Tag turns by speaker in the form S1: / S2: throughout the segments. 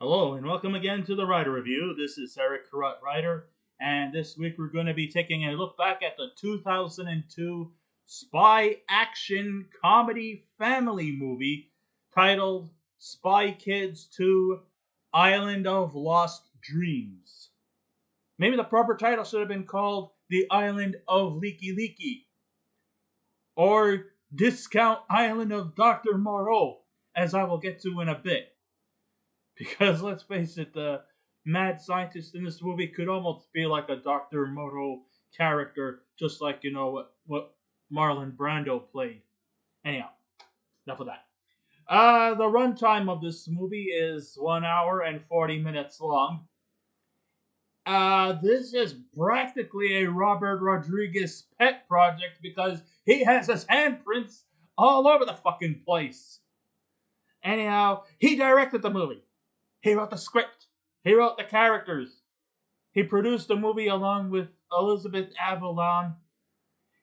S1: Hello and welcome again to the Writer Review. This is Eric Carrot Writer, and this week we're going to be taking a look back at the 2002 spy action comedy family movie titled Spy Kids 2 Island of Lost Dreams. Maybe the proper title should have been called The Island of Leaky Leaky or Discount Island of Dr. Moreau, as I will get to in a bit. Because let's face it, the mad scientist in this movie could almost be like a Dr. Moreau character, just like, what Marlon Brando played. Anyhow, enough of that. The runtime of this movie is 1 hour and 40 minutes long. This is practically a Robert Rodriguez pet project because he has his handprints all over the fucking place. Anyhow, he directed the movie. He wrote the script. He wrote the characters. He produced the movie along with Elizabeth Avalon.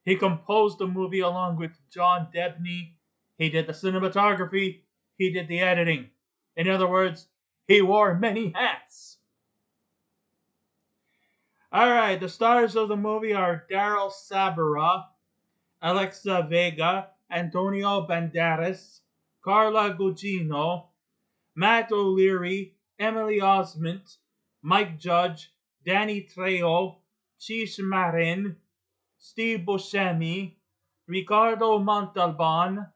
S1: He composed the movie along with John Debney. He did the cinematography. He did the editing. In other words, he wore many hats. Alright, the stars of the movie are Daryl Sabara, Alexa Vega, Antonio Banderas, Carla Gugino, Matt O'Leary, Emily Osment, Mike Judge, Danny Trejo, Cheech Marin, Steve Buschemi, Ricardo Montalban,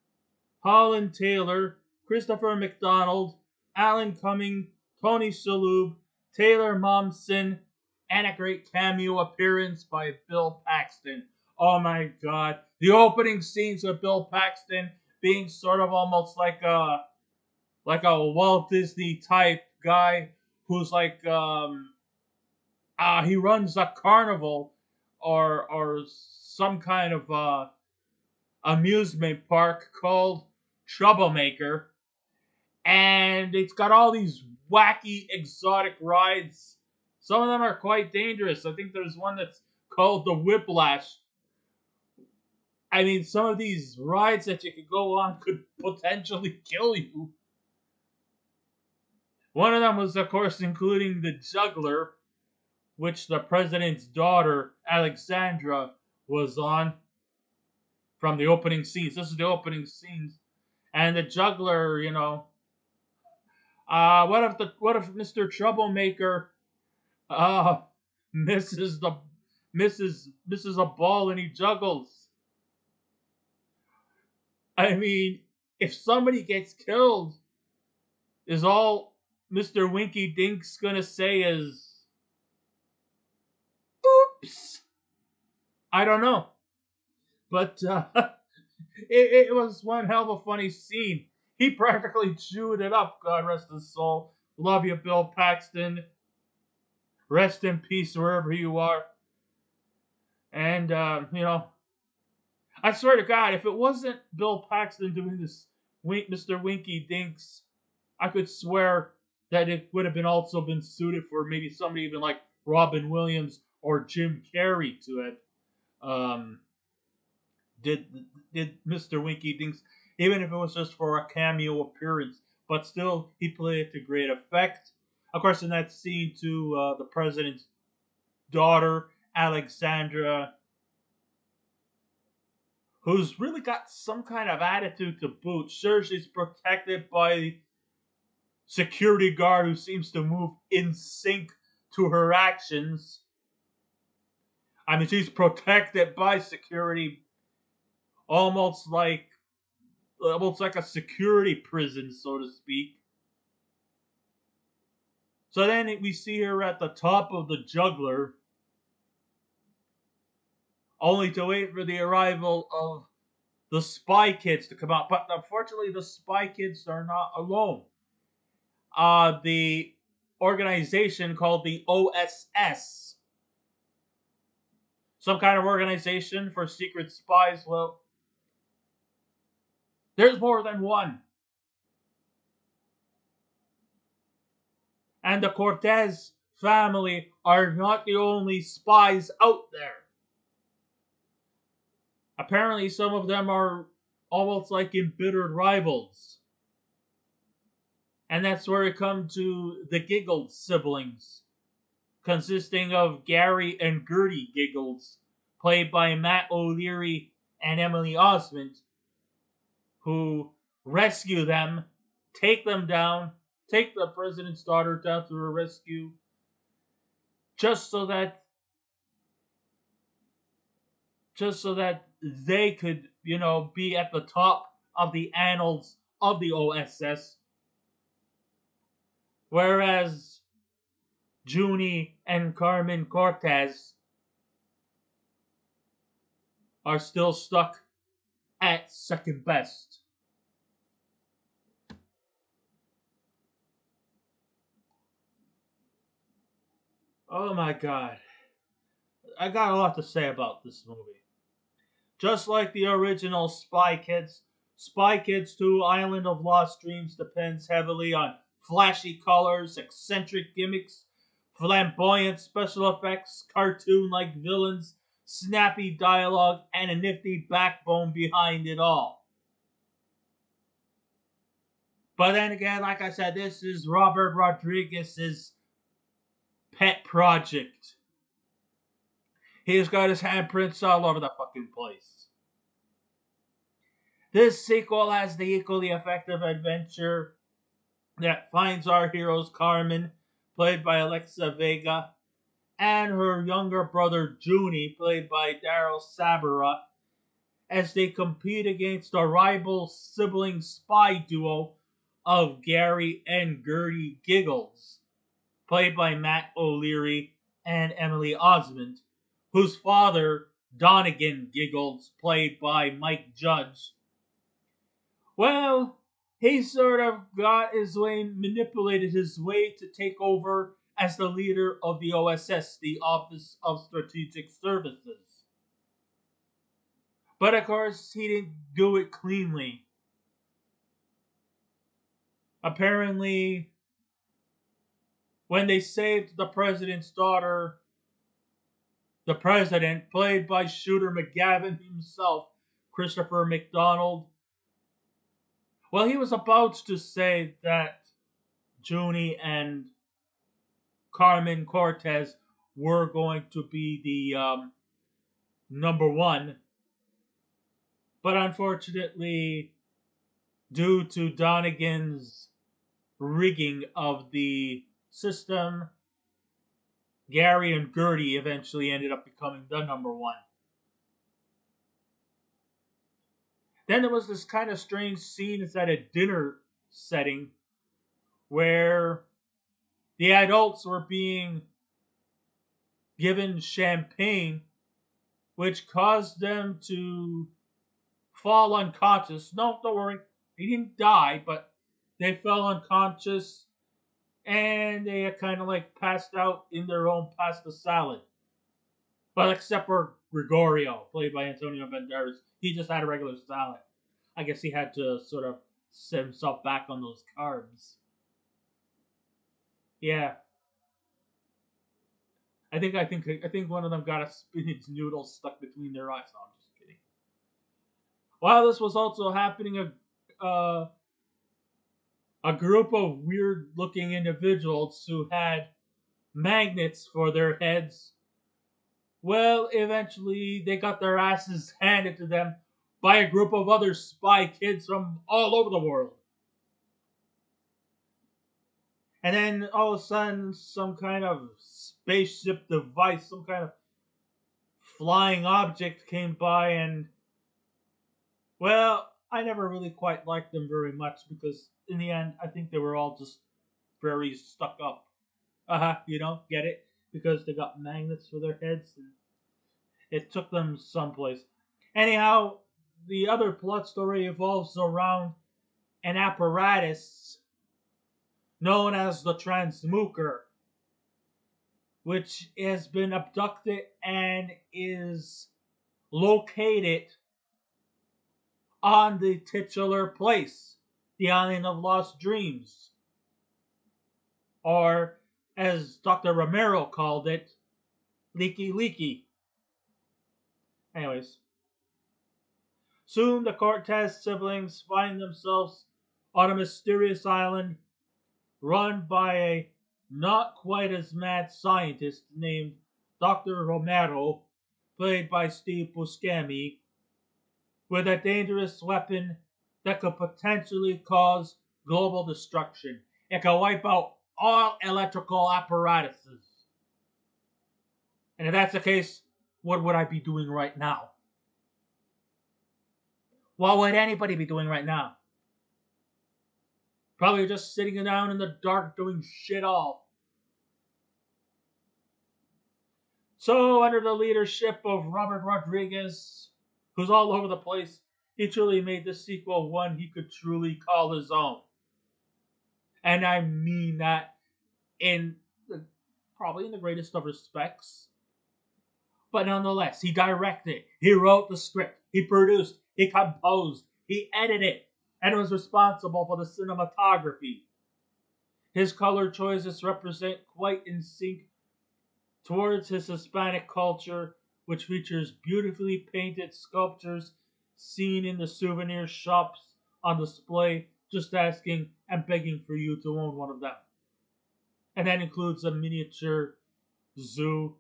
S1: Holland Taylor, Christopher McDonald, Alan Cumming, Tony Shalhoub, Taylor Momsen, and a great cameo appearance by Bill Paxton. Oh my god. The opening scenes with Bill Paxton being sort of almost like a Walt Disney type guy who's like he runs a carnival or some kind of amusement park called Troublemaker, and it's got all these wacky exotic rides. Some of them are quite dangerous. I think there's one that's called the Whiplash. I mean, some of these rides that you could go on could potentially kill you. One of them was, of course, including the juggler, which the president's daughter, Alexandra, was on from the opening scenes. This is the opening scenes. And the juggler, what if Mr. Troublemaker misses a ball and he juggles? I mean, if somebody gets killed, is all Mr. Winky Dink's gonna say is, oops. I don't know. But it was one hell of a funny scene. He practically chewed it up, God rest his soul. Love you, Bill Paxton. Rest in peace wherever you are. And, I swear to God, if it wasn't Bill Paxton doing this Mr. Winky Dinks, I could swear that it would have also been suited for maybe somebody even like Robin Williams or Jim Carrey to it. Did Mr. Winky Dinks, even if it was just for a cameo appearance, but still he played it to great effect. Of course, in that scene too, the president's daughter Alexandra, who's really got some kind of attitude to boot. Sure, she's protected by security guard who seems to move in sync to her actions. I mean, she's protected by security, almost like a security prison, so to speak. So then we see her at the top of the juggler, only to wait for the arrival of the Spy Kids to come out. But unfortunately, the Spy Kids are not alone. The organization called the OSS, some kind of organization for secret spies. Well, there's more than one. And the Cortez family are not the only spies out there. Apparently, some of them are almost like embittered rivals. And that's where it comes to the Giggled siblings, consisting of Gary and Gertie Giggles, played by Matt O'Leary and Emily Osment, who rescue them, take them down, take the president's daughter down to her rescue, just so that they could, be at the top of the annals of the OSS, whereas Junie and Carmen Cortez are still stuck at second best. Oh my god. I got a lot to say about this movie. Just like the original Spy Kids, Spy Kids 2 Island of Lost Dreams depends heavily on flashy colors, eccentric gimmicks, flamboyant special effects, cartoon-like villains, snappy dialogue, and a nifty backbone behind it all. But then again, like I said, this is Robert Rodriguez's pet project. He's got his handprints all over the fucking place. This sequel has the equally effective adventure that finds our heroes Carmen, played by Alexa Vega, and her younger brother Junie, played by Daryl Sabara, as they compete against a rival sibling spy duo of Gary and Gertie Giggles, played by Matt O'Leary and Emily Osment, whose father, Donegan Giggles, played by Mike Judge, well, he sort of manipulated his way to take over as the leader of the OSS, the Office of Strategic Services. But of course, he didn't do it cleanly. Apparently, when they saved the president's daughter, the president, played by Shooter McGavin himself, Christopher McDonald, well, he was about to say that Junie and Carmen Cortez were going to be the number one. But unfortunately, due to Donegan's rigging of the system, Gary and Gertie eventually ended up becoming the number one. Then there was this kind of strange scene. It's at a dinner setting where the adults were being given champagne, which caused them to fall unconscious. No, don't worry. They didn't die, but they fell unconscious and they kind of like passed out in their own pasta salad. Well, except for Gregorio, played by Antonio Banderas. He just had a regular salad. I guess he had to sort of set himself back on those carbs. Yeah. I think one of them got a spinach noodle stuck between their eyes. No, I'm just kidding. While this was also happening, a group of weird-looking individuals who had magnets for their heads, well, eventually they got their asses handed to them by a group of other spy kids from all over the world. And then all of a sudden, some kind of spaceship device, some kind of flying object came by, and, well, I never really quite liked them very much because, in the end, I think they were all just very stuck up. Get it? Because they got magnets for their heads, and it took them someplace. Anyhow, the other plot story evolves around an apparatus known as the Transmooker, which has been abducted and is located on the titular place, the Island of Lost Dreams, or as Dr. Romero called it, Leaky Leaky. Anyways, soon the Cortez siblings find themselves on a mysterious island run by a not quite as mad scientist named Dr. Romero, played by Steve Buschemi, with a dangerous weapon that could potentially cause global destruction. It could wipe out all electrical apparatuses. And if that's the case, what would I be doing right now? What would anybody be doing right now? Probably just sitting down in the dark doing shit all. So, under the leadership of Robert Rodriguez, who's all over the place, he truly made this sequel one he could truly call his own. And I mean that probably in the greatest of respects. But nonetheless, he directed, he wrote the script, he produced, he composed, he edited, and was responsible for the cinematography. His color choices represent quite in sync towards his Hispanic culture, which features beautifully painted sculptures seen in the souvenir shops on display, just asking and begging for you to own one of them. And that includes a miniature zoo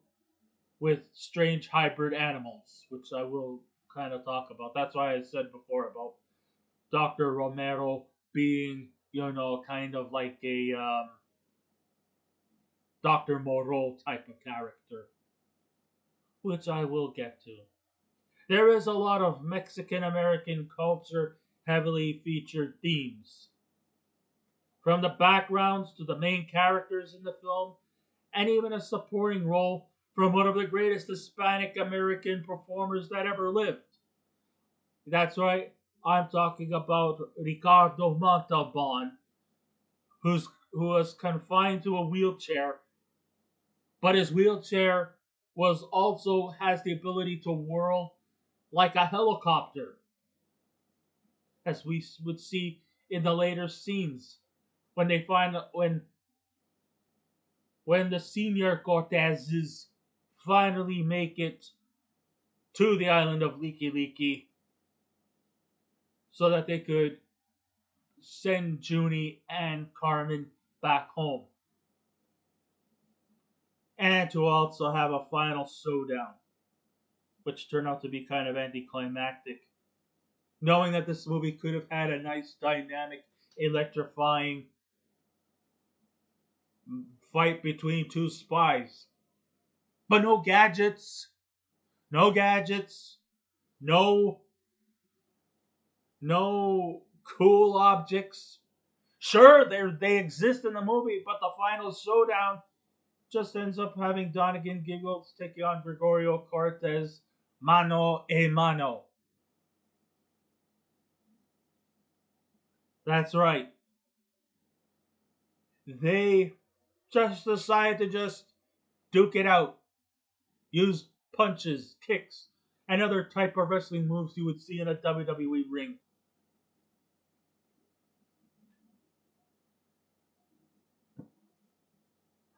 S1: with strange hybrid animals, which I will kind of talk about. That's why I said before about Dr. Romero being, kind of like a Dr. Moreau type of character, which I will get to. There is a lot of Mexican American culture heavily featured themes. From the backgrounds to the main characters in the film, and even a supporting role from one of the greatest Hispanic American performers that ever lived. That's right, I'm talking about Ricardo Montalban, who was confined to a wheelchair, but his wheelchair has the ability to whirl like a helicopter, as we would see in the later scenes when they find when the senior Cortezes finally make it to the island of Leaky Leaky so that they could send Junie and Carmen back home. And to also have a final showdown, which turned out to be kind of anticlimactic. Knowing that this movie could have had a nice, dynamic, electrifying fight between two spies. But no gadgets, no gadgets, no cool objects. Sure, they exist in the movie, but the final showdown just ends up having Donegan Giggles taking on Gregorio Cortez mano a mano. That's right. They just decide to just duke it out. Use punches, kicks, and other type of wrestling moves you would see in a WWE ring.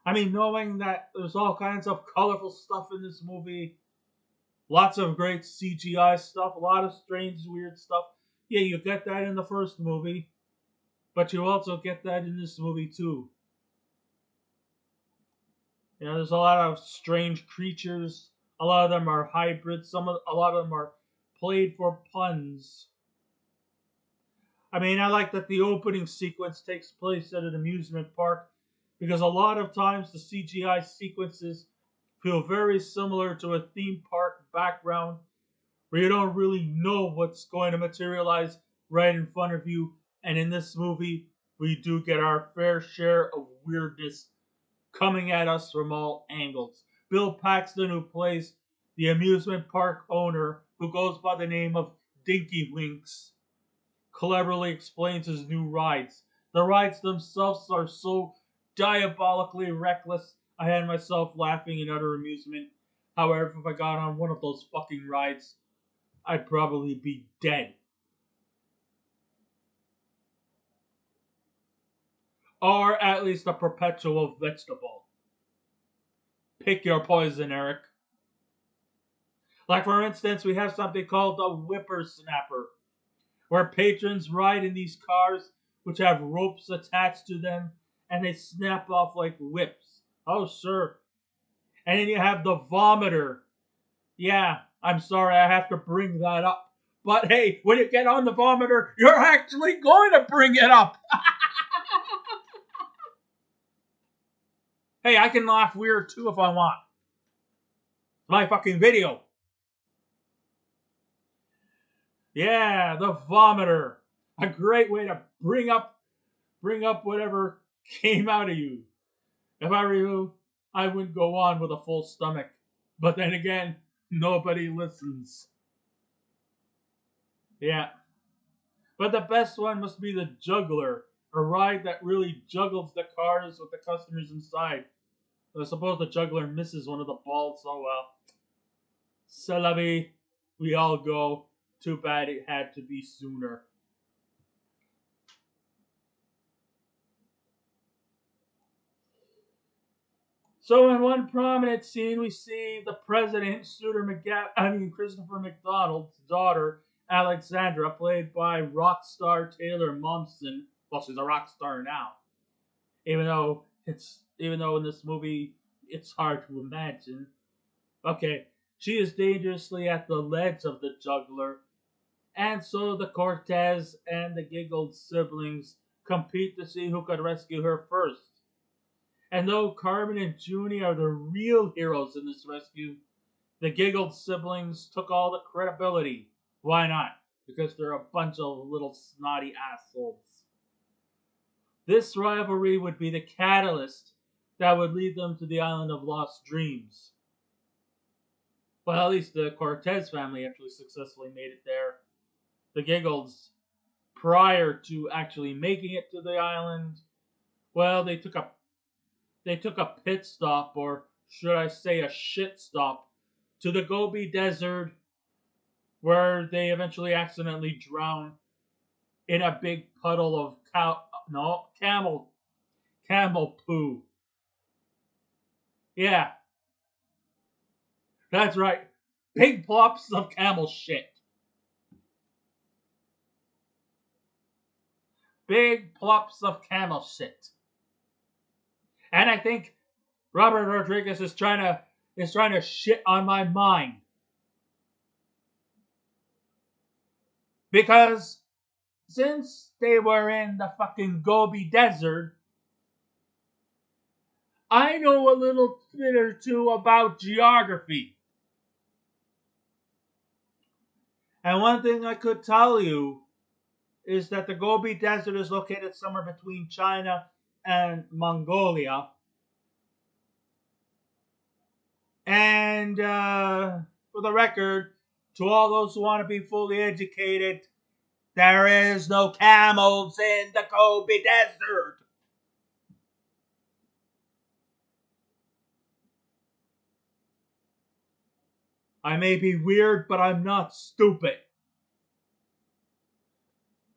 S1: I mean, knowing that there's all kinds of colorful stuff in this movie, lots of great CGI stuff, a lot of strange, weird stuff. Yeah, you get that in the first movie, but you also get that in this movie too. There's a lot of strange creatures. A lot of them are hybrids. A lot of them are played for puns. I mean, I like that the opening sequence takes place at an amusement park because a lot of times the CGI sequences feel very similar to a theme park background where you don't really know what's going to materialize right in front of you. And in this movie, we do get our fair share of weirdness coming at us from all angles. Bill Paxton, who plays the amusement park owner, who goes by the name of Dinky Winks, cleverly explains his new rides. The rides themselves are so diabolically reckless, I had myself laughing in utter amusement. However, if I got on one of those fucking rides, I'd probably be dead. Or at least a perpetual vegetable. Pick your poison, Eric. Like, for instance, we have something called the whippersnapper, where patrons ride in these cars which have ropes attached to them, and they snap off like whips. Oh, sure. And then you have the vomiter. Yeah, I'm sorry, I have to bring that up. But hey, when you get on the vomiter, you're actually going to bring it up. Hey, I can laugh weird too if I want. My fucking video. Yeah, the vomiter. A great way to bring up whatever came out of you. If I were you, I wouldn't go on with a full stomach. But then again, nobody listens. Yeah. But the best one must be the juggler. A ride that really juggles the cars with the customers inside. I suppose the juggler misses one of the balls so well. C'est la vie. We all go. Too bad it had to be sooner. So in one prominent scene, we see the president, Christopher McDonald's daughter, Alexandra, played by rock star Taylor Momsen. Well, she's a rock star now, even though in this movie it's hard to imagine. Okay, she is dangerously at the ledge of the juggler, and so the Cortez and the Giggled siblings compete to see who could rescue her first. And though Carmen and Junie are the real heroes in this rescue, the Giggled siblings took all the credibility. Why not? Because they're a bunch of little snotty assholes. This rivalry would be the catalyst that would lead them to the island of lost dreams. Well, at least the Cortez family actually successfully made it there. The Giggles, prior to actually making it to the island, well, they took a pit stop, or should I say a shit stop, to the Gobi Desert, where they eventually accidentally drown in a big puddle of camel poo. Yeah, that's right. Big plops of camel shit. Big plops of camel shit. And I think Robert Rodriguez is trying to shit on my mind. Because since they were in the fucking Gobi Desert, I know a little bit or two about geography. And one thing I could tell you is that the Gobi Desert is located somewhere between China and Mongolia. And for the record, to all those who want to be fully educated, there is no camels in the Gobi Desert. I may be weird, but I'm not stupid.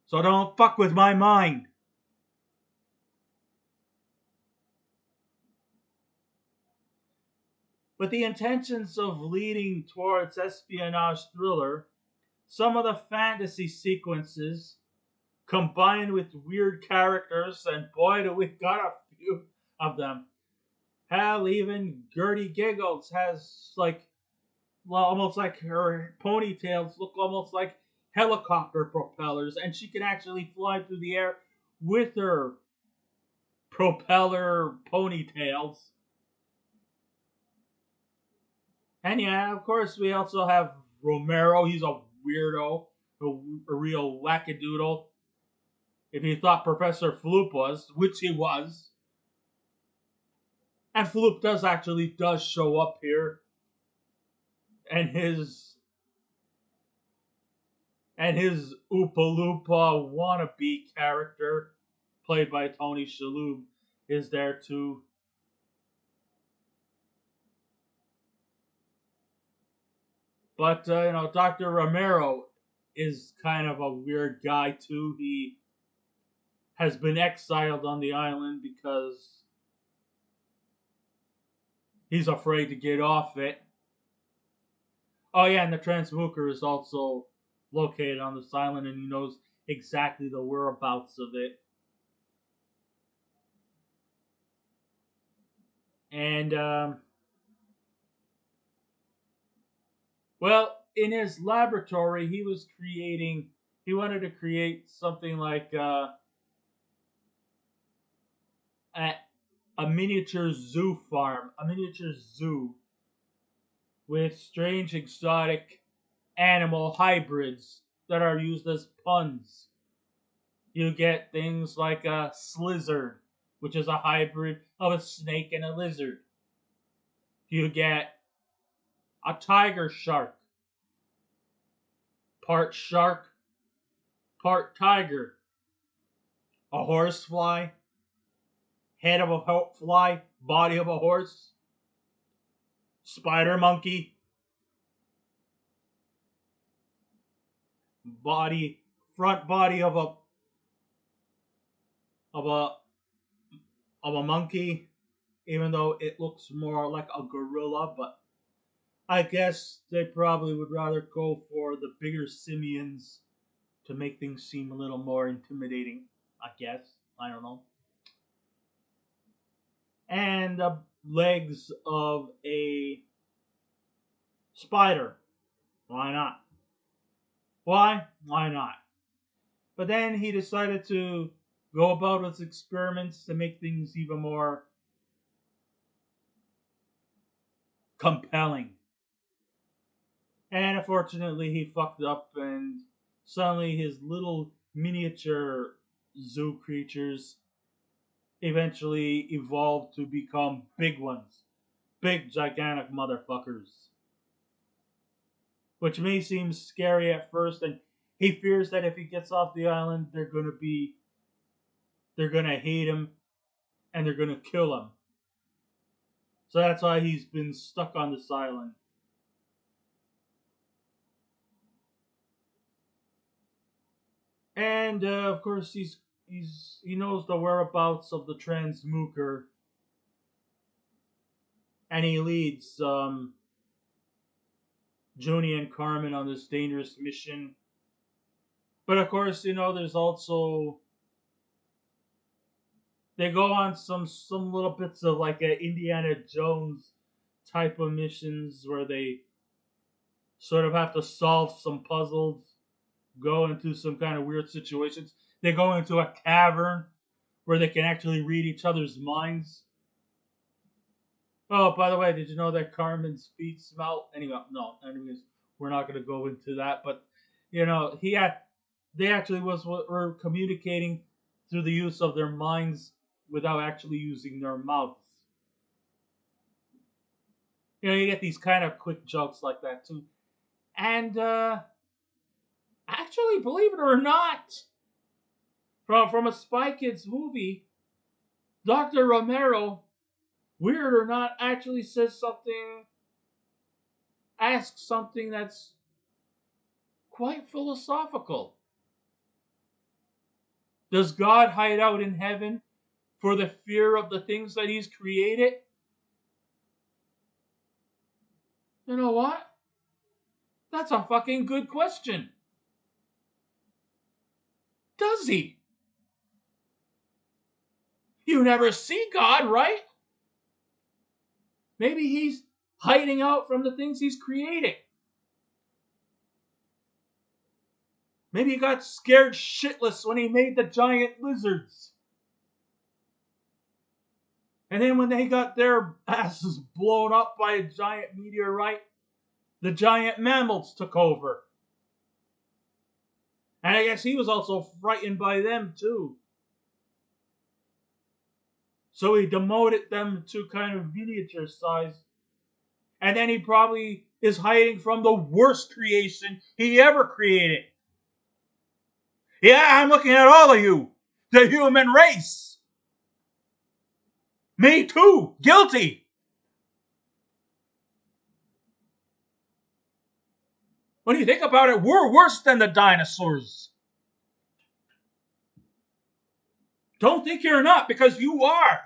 S1: So don't fuck with my mind. With the intentions of leading towards espionage thriller, some of the fantasy sequences, combined with weird characters, and boy do we got a few of them. Hell, even Gertie Giggles has almost like her ponytails look almost like helicopter propellers, and she can actually fly through the air with her propeller ponytails. And yeah, of course, we also have Romero. He's a weirdo, a real wackadoodle. If you thought Professor Floop was, which he was. And Floop does show up here. And his Oopa Loopa wannabe character, played by Tony Shalhoub, is there too. But, Dr. Romero is kind of a weird guy too. He has been exiled on the island because he's afraid to get off it. Oh yeah, and the Transmooker is also located on this island, and he knows exactly the whereabouts of it. And, well, in his laboratory, he wanted to create something like a, a miniature zoo farm, a miniature zoo with strange exotic animal hybrids that are used as puns. You get things like a slizzard, which is a hybrid of a snake and a lizard. You get a tiger shark, part tiger, a horsefly, head of a fly, body of a horse, spider monkey, body, front body of a of a monkey, even though it looks more like a gorilla, but I guess they probably would rather go for the bigger simians to make things seem a little more intimidating, I guess. I don't know. And the legs of a spider. Why not? Why? Why not? But then he decided to go about his experiments to make things even more compelling. And unfortunately, he fucked up, and suddenly his little miniature zoo creatures eventually evolved to become big ones. Big, gigantic motherfuckers. Which may seem scary at first, and he fears that if he gets off the island, they're gonna hate him and they're gonna kill him. So that's why he's been stuck on this island. And of course, he knows the whereabouts of the transmooker, and he leads Junie and Carmen on this dangerous mission. But of course, there's also they go on some little bits of like a Indiana Jones type of missions where they sort of have to solve some puzzles, go into some kind of weird situations. They go into a cavern where they can actually read each other's minds. Oh, by the way, did you know that Carmen's feet smell? Anyway, no. Anyways, we're not going to go into that. But they actually were communicating through the use of their minds without actually using their mouths. You get these kind of quick jokes like that too. And actually, believe it or not, from a Spy Kids movie, Dr. Romero, weird or not, actually asks something that's quite philosophical. Does God hide out in heaven for the fear of the things that he's created? You know what? That's a fucking good question. Does he? You never see God, right? Maybe he's hiding out from the things he's creating. Maybe he got scared shitless when he made the giant lizards. And then when they got their asses blown up by a giant meteorite, the giant mammals took over. And I guess he was also frightened by them too. So he demoted them to kind of miniature size. And then he probably is hiding from the worst creation he ever created. Yeah, I'm looking at all of you. The human race. Me too. Guilty. When you think about it, we're worse than the dinosaurs. Don't think you're not, because you are.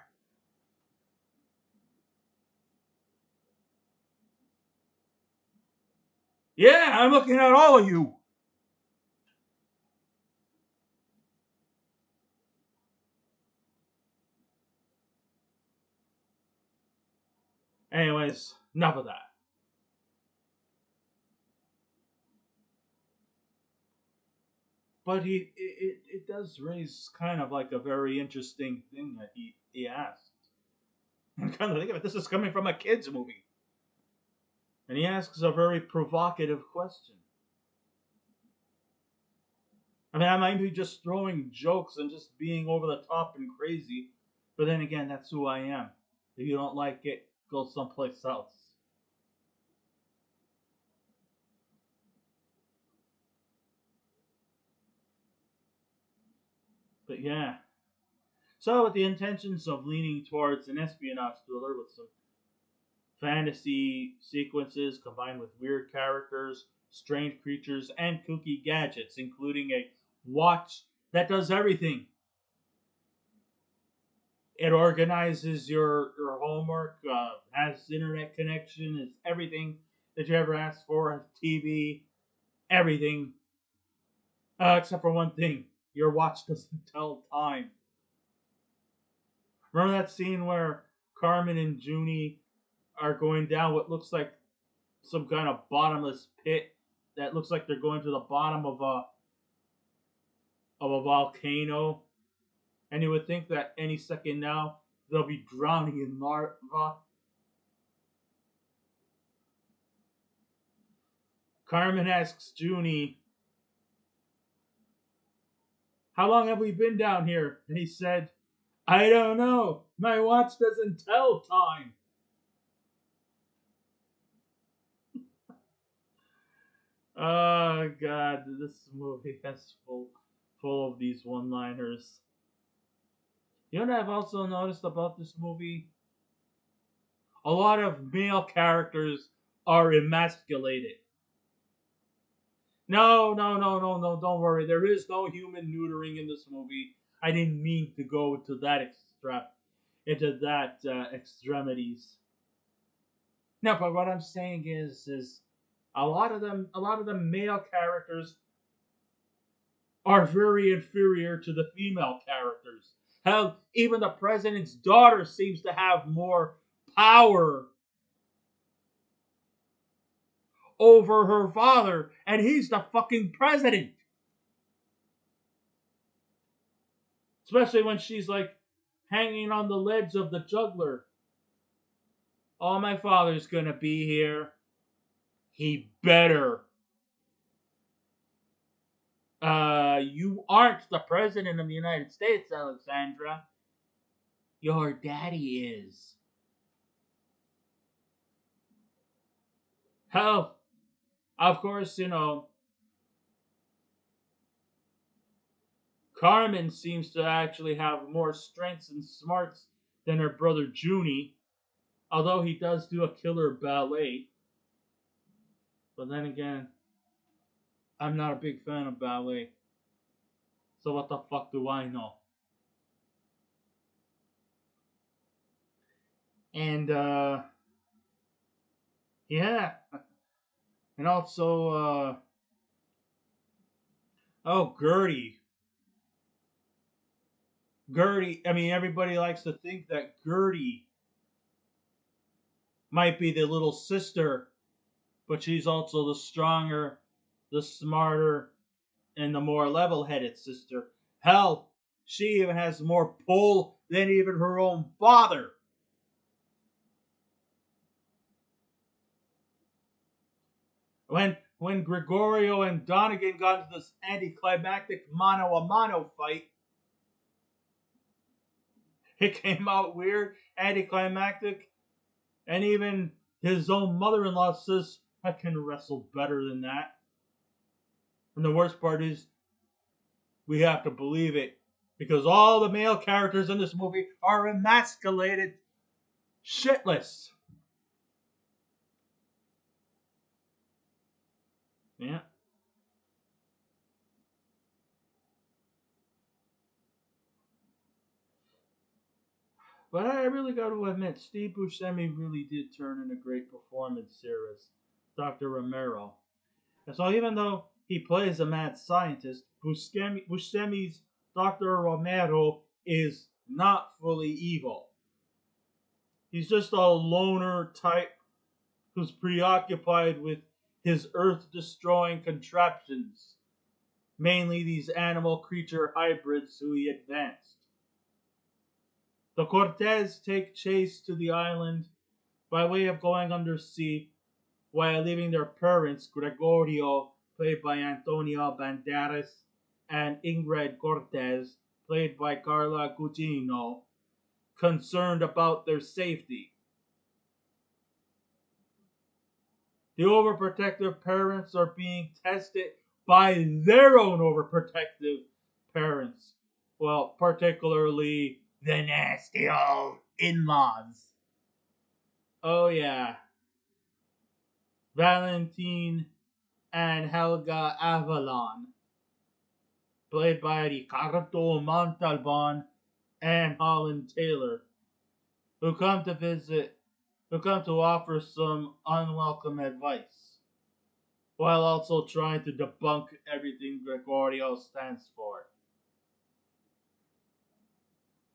S1: Yeah, I'm looking at all of you. Anyways, enough of that. But it does raise kind of like a very interesting thing that he asked. I'm kind of thinking of it. This is coming from a kids movie, and he asks a very provocative question. I mean, I might be just throwing jokes and just being over the top and crazy, but then again, that's who I am. If you don't like it, go someplace else. But yeah. So, with the intentions of leaning towards an espionage thriller with some fantasy sequences combined with weird characters, strange creatures, and kooky gadgets, including a watch that does everything. It organizes your homework, has internet connection, is everything that you ever asked for, has TV, everything, except for one thing: your watch doesn't tell time. Remember that scene where Carmen and Junie are going down what looks like some kind of bottomless pit that looks like they're going to the bottom of a volcano, and you would think that any second now they'll be drowning in lava. Carmen asks Junie, "How long have we been down here?" And he said, "I don't know. My watch doesn't tell time." Oh god, this movie is full of these one-liners. You know what I've also noticed about this movie? A lot of male characters are emasculated. No, no, no, no, no, don't worry. There is no human neutering in this movie. I didn't mean to go into that extremities. No, but what I'm saying is a lot of the male characters are very inferior to the female characters. Hell, even the president's daughter seems to have more power over her father, and he's the fucking president. Especially when she's like hanging on the ledge of the juggler. Oh, my father's gonna be here. He better. You aren't the president of the United States, Alexandra. Your daddy is. Hell, of course, Carmen seems to actually have more strengths and smarts than her brother Junie, although he does do a killer ballet. But then again, I'm not a big fan of ballet. So what the fuck do I know? And yeah. And also oh, Gertie. Gertie, I mean everybody likes to think that Gertie might be the little sister, but she's also the stronger, the smarter, and the more level-headed sister. Hell, she even has more pull than even her own father. When Gregorio and Donegan got into this anticlimactic mano a mano fight, it came out weird, anticlimactic, and even his own mother-in-law says, "I can wrestle better than that." And the worst part is, we have to believe it, because all the male characters in this movie are emasculated shitless. Yeah. But I really got to admit, Steve Buscemi really did turn in a great performance here as Dr. Romero. And so even though he plays a mad scientist, Buscemi's Dr. Romero is not fully evil. He's just a loner type who's preoccupied with his earth-destroying contraptions, mainly these animal creature hybrids who he advanced. The Cortez take chase to the island by way of going undersea while leaving their parents, Gregorio, played by Antonio Banderas, and Ingrid Cortez, played by Carla Gugino, concerned about their safety. The overprotective parents are being tested by their own overprotective parents. Well, particularly the nasty old in-laws. Oh yeah. Valentine and Helga Avalon, played by Ricardo Montalban and Holland Taylor, who come to offer some unwelcome advice, while also trying to debunk everything Gregorio stands for.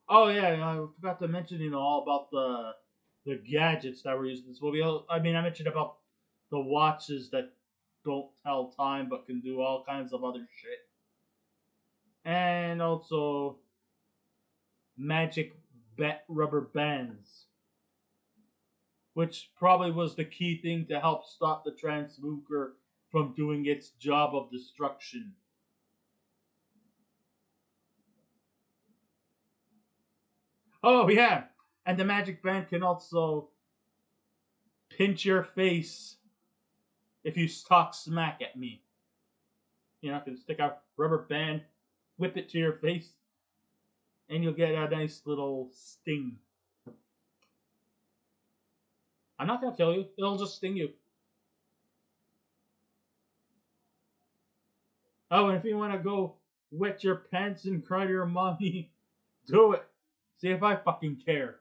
S1: Oh yeah, I forgot to mention, all about the gadgets that were used in this movie. I mean, I mentioned about the watches that don't tell time but can do all kinds of other shit. And also magic rubber bands, which probably was the key thing to help stop the transmuker from doing its job of destruction. Oh yeah, and the magic band can also pinch your face if you talk smack at me. I can stick a rubber band, whip it to your face, and you'll get a nice little sting. I'm not gonna kill you, it'll just sting you. Oh, and if you wanna go wet your pants and cry to your mommy, do it. See if I fucking care.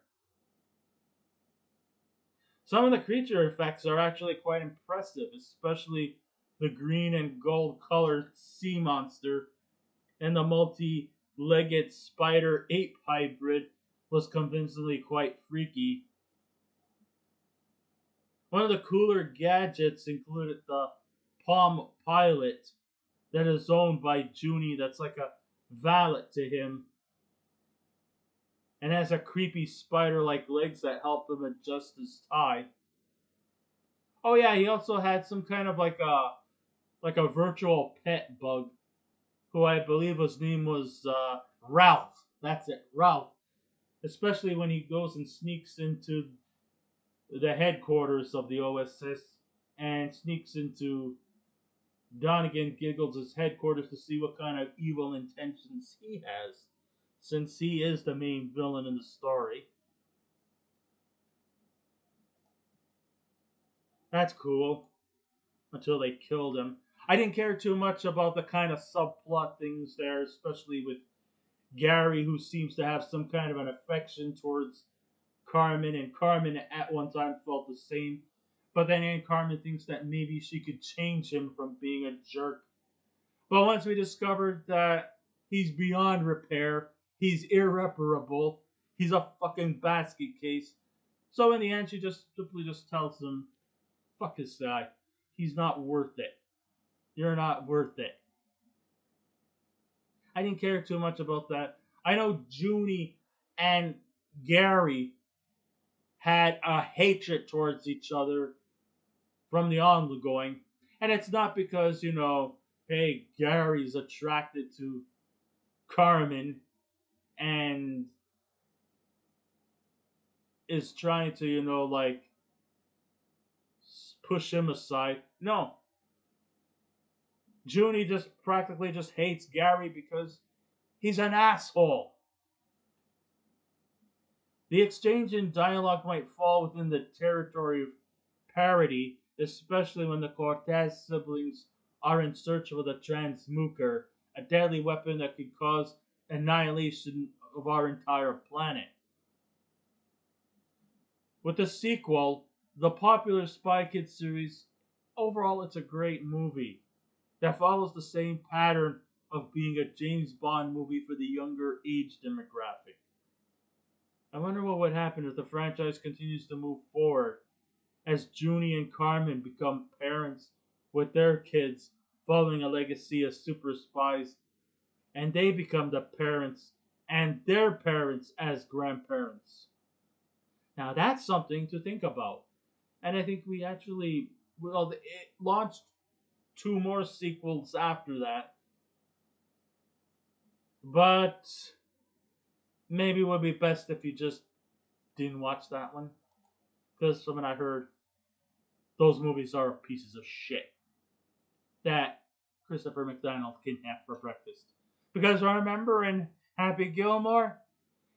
S1: Some of the creature effects are actually quite impressive, especially the green and gold colored sea monster and the multi-legged spider ape hybrid was convincingly quite freaky. One of the cooler gadgets included the Palm Pilot that is owned by Junie, that's like a valet to him, and has a creepy spider-like legs that help him adjust his tie. Oh yeah, he also had some kind of like a virtual pet bug, who I believe his name was Ralph. That's it, Ralph. Especially when he goes and sneaks into the headquarters of the OSS and sneaks into Donegan Giggles' headquarters to see what kind of evil intentions he has, since he is the main villain in the story. That's cool. Until they killed him. I didn't care too much about the kind of subplot things there, especially with Gary, who seems to have some kind of an affection towards Carmen, and Carmen at one time felt the same. But then Aunt Carmen thinks that maybe she could change him from being a jerk. But once we discovered that he's beyond repair, he's irreparable, he's a fucking basket case. So in the end, she just simply just tells him, fuck this guy. He's not worth it. You're not worth it. I didn't care too much about that. I know Junie and Gary had a hatred towards each other from the ongoing. And it's not because, hey, Gary's attracted to Carmen and is trying to, push him aside. No. Junie just practically just hates Gary because he's an asshole. The exchange in dialogue might fall within the territory of parody, especially when the Cortez siblings are in search of the transmuker, a deadly weapon that could cause annihilation of our entire planet. With the sequel, the popular Spy Kids series, overall it's a great movie that follows the same pattern of being a James Bond movie for the younger age demographic. I wonder what would happen if the franchise continues to move forward as Junie and Carmen become parents with their kids following a legacy of super spies, and they become the parents and their parents as grandparents. Now that's something to think about. And I think we actually, well, it launched two more sequels after that, but maybe it would be best if you just didn't watch that one. Because from what I heard, those movies are pieces of shit that Christopher McDonald can have for breakfast. Because I remember in Happy Gilmore,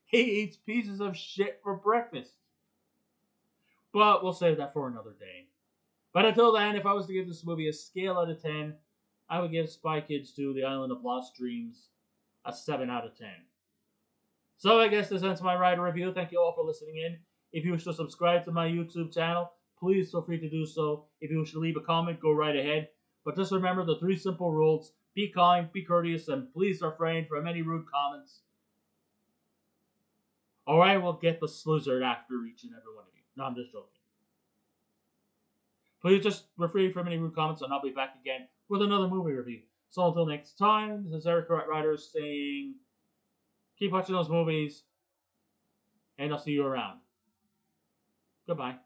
S1: he eats pieces of shit for breakfast. But we'll save that for another day. But until then, if I was to give this movie a scale out of 10, I would give Spy Kids 2, The Island of Lost Dreams, a 7 out of 10. So I guess this ends my rider review. Thank you all for listening in. If you wish to subscribe to my YouTube channel, please feel free to do so. If you wish to leave a comment, go right ahead. But just remember the 3 simple rules. Be kind, be courteous, and please refrain from any rude comments. Or I will get the slizzard after each and every one of you. No, I'm just joking. Please just refrain from any rude comments, and I'll be back again with another movie review. So until next time, this is Eric Rider saying, keep watching those movies, and I'll see you around. Goodbye.